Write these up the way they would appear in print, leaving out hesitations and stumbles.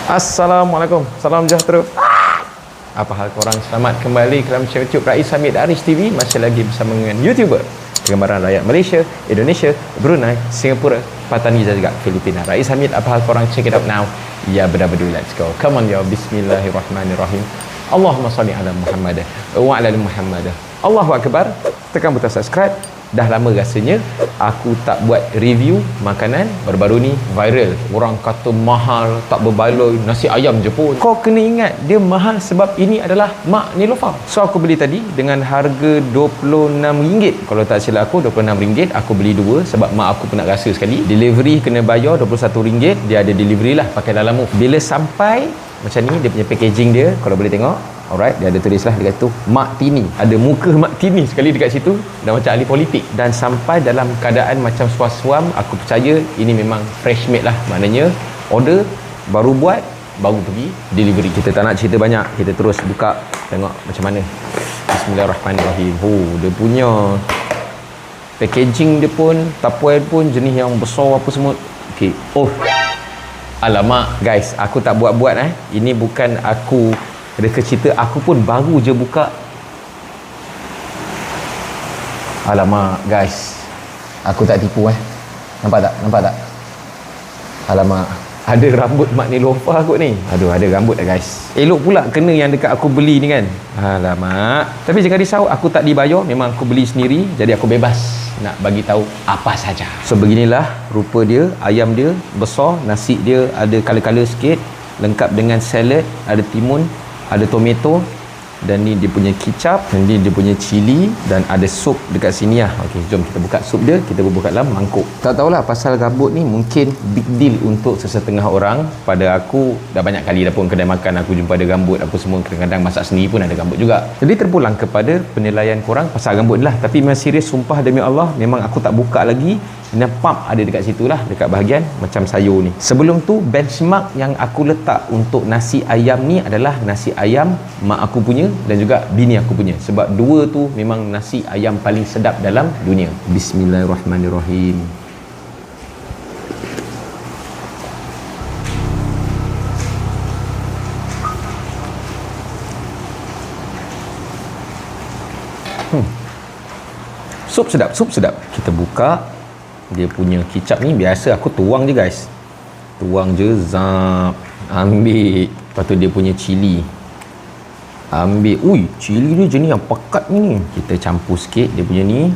Assalamualaikum, salam sejahtera. Apa hal korang? Selamat kembali ke dalam channel YouTube Rais Hamid Aris TV. Masih lagi bersama dengan YouTuber Gambaran rakyat Malaysia, Indonesia, Brunei, Singapura, Papua Nugini juga Filipina. Rais Hamid, apa hal korang? Check it out now. Ya berdua, let's go. Come on ya. Bismillahirrahmanirrahim. Allahumma salli ala Muhammad wa ala Muhammad. Allahu Akbar. Tekan butang subscribe. Dah lama rasanya aku tak buat review makanan. Baru-baru ni viral, orang kata mahal, tak berbaloi, nasi ayam je pun. Kau kena ingat, dia mahal sebab ini adalah Mak Niloufar. So aku beli tadi dengan harga RM26. Kalau tak silap aku RM26. Aku beli dua sebab mak aku pun nak rasa sekali. Delivery kena bayar RM21. Dia ada delivery lah pakai Lalamove. Bila sampai macam ni, dia punya packaging dia, kalau boleh tengok, alright, dia ada tulislah dekat tu Mak Tini, ada muka Mak Tini sekali dekat situ, dah macam ahli politik. Dan sampai dalam keadaan macam suam-suam, aku percaya ini memang fresh made lah. Maknanya order, baru buat, baru pergi delivery. Kita tak nak cerita banyak, kita terus buka tengok macam mana. Bismillahirrahmanirrahim. Dia punya packaging dia pun, tapuai pun jenis yang besar apa semua. Okay. Alamak guys, aku tak buat-buat Ini bukan aku reka cerita, aku pun baru je buka. Alamak guys, aku tak tipu Nampak tak? Alamak, ada rambut Mak Niloufar kot ni. Aduh, ada rambut guys. Elok pula kena yang dekat aku beli ni kan. Alamak. Tapi jangan risau, aku tak dibayar, memang aku beli sendiri. Jadi aku bebas nak bagi tahu apa saja. So beginilah rupa dia, ayam dia besar, nasi dia ada color-color sikit, lengkap dengan salad, ada timun, ada tomato, dan ni dia punya kicap, dan ni dia punya cili, dan ada sup dekat sini lah. Okey, jom kita buka sup dia, kita buka dalam mangkuk. Tak tahulah pasal rambut ni mungkin big deal untuk sesetengah orang. Pada aku dah banyak kali dah pun kedai makan aku jumpa ada rambut apa semua, kadang-kadang masak sendiri pun ada rambut juga. Jadi terpulang kepada penilaian korang pasal rambut lah. Tapi memang serius, sumpah demi Allah, memang aku tak buka lagi. Nampak ada dekat situ lah, dekat bahagian macam sayur ni. Sebelum tu, benchmark yang aku letak untuk nasi ayam ni adalah nasi ayam mak aku punya dan juga bini aku punya. Sebab dua tu memang nasi ayam paling sedap dalam dunia. Bismillahirrahmanirrahim. Sup sedap. Kita buka dia punya kicap ni. Biasa aku tuang je guys, tuang je, zap, ambil. Lepas tu dia punya cili, ambil. Cili dia jenis yang pekat ni. Kita campur sikit dia punya ni.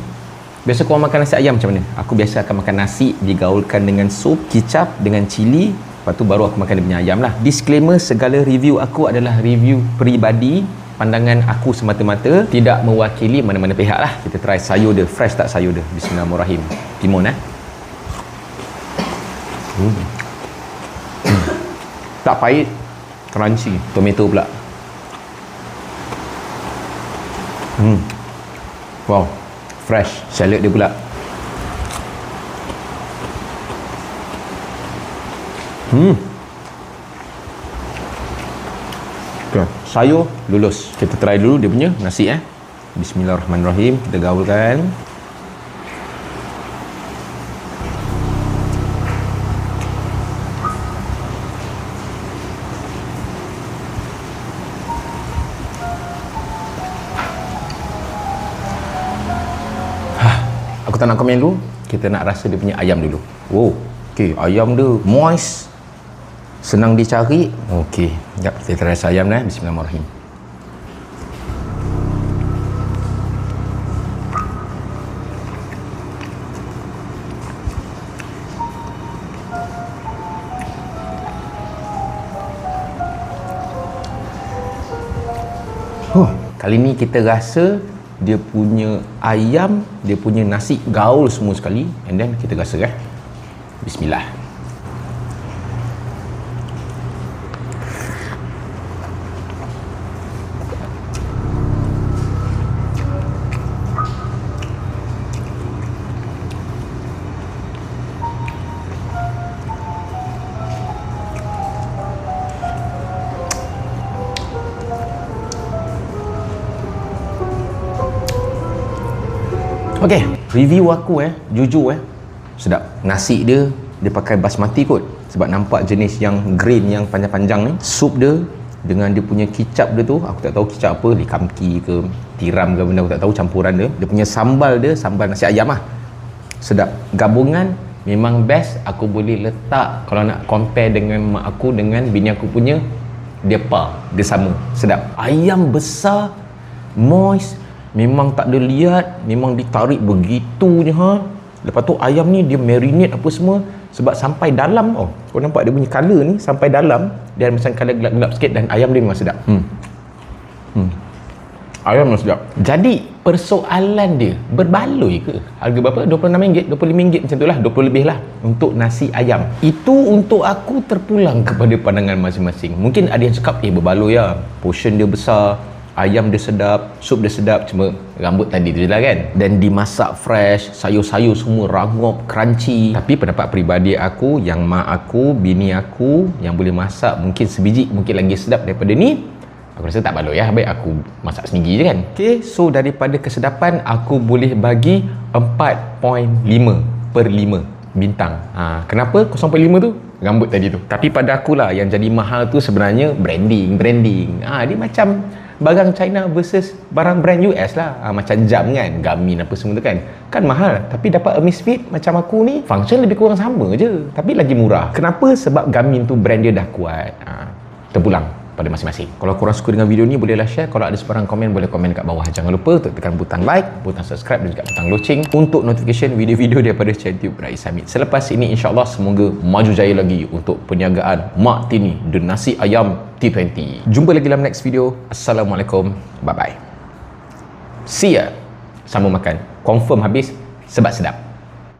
Biasa korang makan nasi ayam macam mana? Aku biasa akan makan nasi digaulkan dengan sup, kicap dengan cili, lepas tu baru aku makan dia punya ayam lah. Disclaimer, segala review aku adalah review peribadi, pandangan aku semata-mata, tidak mewakili mana-mana pihak lah. Kita try sayur dia, fresh tak sayur dia? Bismillahirrahmanirrahim. Timun tak pahit, crunchy. Tomato pula. Wow, fresh. Salad dia pula. Okay. Sayur lulus. Kita try dulu dia punya nasi Bismillahirrahmanirrahim. Kita gaulkan. Aku tak nak komen dulu, kita nak rasa dia punya ayam dulu. Okay, ayam dia moist, senang dicari. Okey, jap kita rasa ayam Bismillahirrahmanirrahim. Kali ni kita rasa dia punya ayam, dia punya nasi gaul semua sekali. And then kita rasa Bismillah. Okey, review aku jujur sedap. Nasi dia pakai basmati kot. sebab nampak jenis yang green yang panjang-panjang ni. Sup dia dengan dia punya kicap dia tu, aku tak tahu kicap apa, likamki ke tiram ke benda aku tak tahu, campuran dia. Dia punya sambal dia, sambal nasi ayam lah, sedap. Gabungan memang best. Aku boleh letak, kalau nak compare dengan mak aku dengan bini aku punya, dia sama, sedap. Ayam besar, moist, memang tak ada liat, memang ditarik begitu je ha. Lepas tu ayam ni dia marinate apa semua, sebab sampai dalam. Kau nampak dia punya colour ni sampai dalam, dia ada macam colour gelap-gelap sikit, dan ayam dia memang sedap. Ayam memang sedap. Jadi persoalan dia, berbaloi ke? Harga berapa? RM26, RM25 macam tu lah, 20 lebih lah untuk nasi ayam. Itu untuk aku terpulang kepada pandangan masing-masing. Mungkin ada yang cakap, berbaloi lah, portion dia besar, ayam dia sedap, sup dia sedap, cuma rambut tadi tu je lah kan. Dan dimasak fresh, sayur-sayur semua rangup, crunchy. Tapi pendapat peribadi aku, yang mak aku, bini aku yang boleh masak mungkin sebiji, mungkin lagi sedap daripada ni, aku rasa tak baloi lah, baik aku masak sendiri je kan. Okay, so daripada kesedapan aku boleh bagi 4.5/5 bintang. Kenapa 0.5 tu? Rambut tadi tu. Tapi pada aku lah, yang jadi mahal tu sebenarnya branding. Dia macam barang China versus barang brand US lah. Macam jam kan, Garmin apa semua tu kan mahal, tapi dapat Amazfit macam aku ni, function lebih kurang sama je, tapi lagi murah. Kenapa? Sebab Garmin tu brand dia dah kuat. Terpulang pada masing-masing. Kalau korang suka dengan video ni, bolehlah share. Kalau ada sebarang komen, boleh komen kat bawah. Jangan lupa untuk tekan butang like, butang subscribe dan juga butang loceng untuk notification video-video daripada channel YouTube Rais Hamid. Selepas ini, insyaAllah semoga maju jaya lagi untuk perniagaan Mak Tini The Nasi Ayam T20. Jumpa lagi dalam next video. Assalamualaikum. Bye-bye. See ya. Sama makan. Confirm habis sebab sedap.